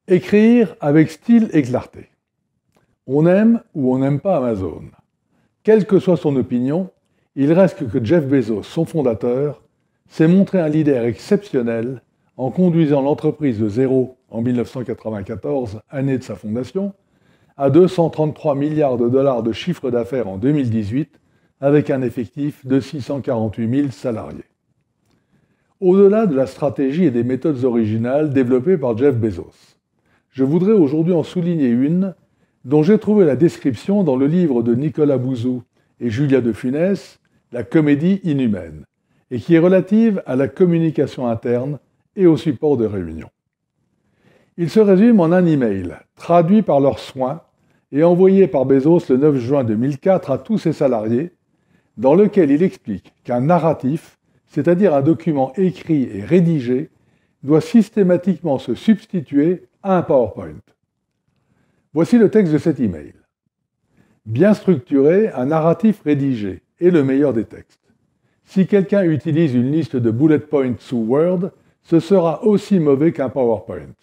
Écrire avec style et clarté. On aime ou on n'aime pas Amazon. Quelle que soit son opinion, il reste que Jeff Bezos, son fondateur, s'est montré un leader exceptionnel en conduisant l'entreprise de zéro en 1994, année de sa fondation, à 233 milliards de dollars de chiffre d'affaires en 2018, avec un effectif de 648 000 salariés. Au-delà de la stratégie et des méthodes originales développées par Jeff Bezos, je voudrais aujourd'hui en souligner une dont j'ai trouvé la description dans le livre de Nicolas Bouzou et Julia de Funès, La comédie inhumaine, et qui est relative à la communication interne et au support de réunion. Il se résume en un email, traduit par leurs soins et envoyé par Bezos le 9 juin 2004 à tous ses salariés, dans lequel il explique qu'un narratif, c'est-à-dire un document écrit et rédigé, doit systématiquement se substituer à un PowerPoint. Voici le texte de cet email. Bien structuré, un narratif rédigé est le meilleur des textes. Si quelqu'un utilise une liste de bullet points sous Word, ce sera aussi mauvais qu'un PowerPoint.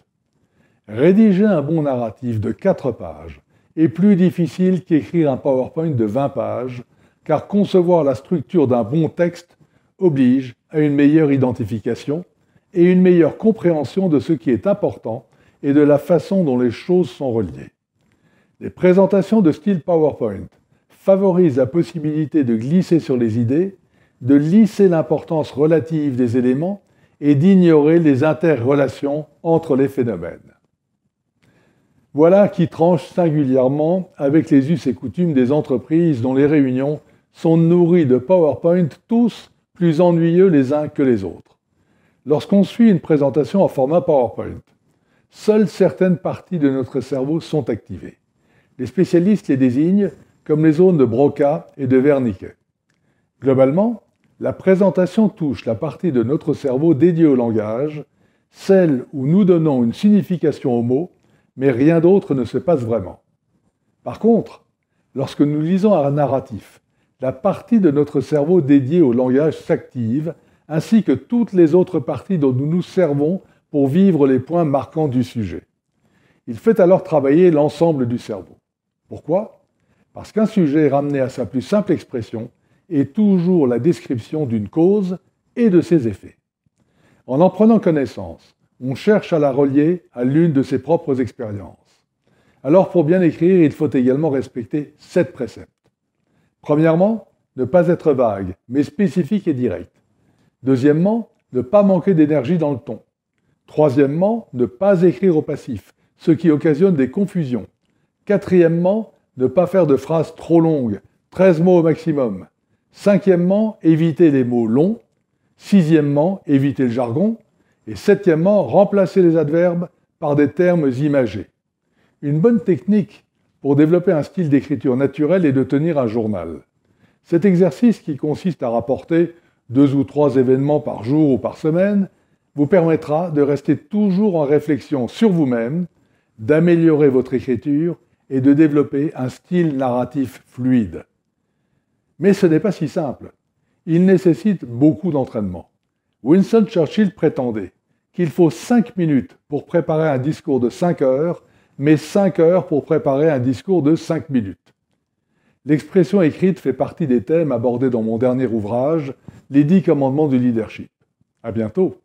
Rédiger un bon narratif de 4 pages est plus difficile qu'écrire un PowerPoint de 20 pages, car concevoir la structure d'un bon texte oblige à une meilleure identification et une meilleure compréhension de ce qui est important et de la façon dont les choses sont reliées. Les présentations de style PowerPoint favorisent la possibilité de glisser sur les idées, de lisser l'importance relative des éléments et d'ignorer les interrelations entre les phénomènes. Voilà qui tranche singulièrement avec les us et coutumes des entreprises dont les réunions sont nourries de PowerPoint, tous plus ennuyeux les uns que les autres. Lorsqu'on suit une présentation en format PowerPoint, seules certaines parties de notre cerveau sont activées. Les spécialistes les désignent comme les zones de Broca et de Wernicke. Globalement, la présentation touche la partie de notre cerveau dédiée au langage, celle où nous donnons une signification aux mots, mais rien d'autre ne se passe vraiment. Par contre, lorsque nous lisons un narratif, la partie de notre cerveau dédiée au langage s'active, ainsi que toutes les autres parties dont nous nous servons pour vivre les points marquants du sujet. Il fait alors travailler l'ensemble du cerveau. Pourquoi ? Parce qu'un sujet ramené à sa plus simple expression est toujours la description d'une cause et de ses effets. En prenant connaissance, on cherche à la relier à l'une de ses propres expériences. Alors pour bien écrire, il faut également respecter 7 préceptes. Premièrement, ne pas être vague, mais spécifique et direct. Deuxièmement, ne pas manquer d'énergie dans le ton. Troisièmement, ne pas écrire au passif, ce qui occasionne des confusions. Quatrièmement, ne pas faire de phrases trop longues, 13 mots au maximum. Cinquièmement, éviter les mots longs. Sixièmement, éviter le jargon. Et septièmement, remplacer les adverbes par des termes imagés. Une bonne technique pour développer un style d'écriture naturel est de tenir un journal. Cet exercice, qui consiste à rapporter 2 ou 3 événements par jour ou par semaine, vous permettra de rester toujours en réflexion sur vous-même, d'améliorer votre écriture et de développer un style narratif fluide. Mais ce n'est pas si simple. Il nécessite beaucoup d'entraînement. Winston Churchill prétendait qu'il faut 5 minutes pour préparer un discours de 5 heures, mais 5 heures pour préparer un discours de 5 minutes. L'expression écrite fait partie des thèmes abordés dans mon dernier ouvrage, Les 10 commandements du leadership. À bientôt.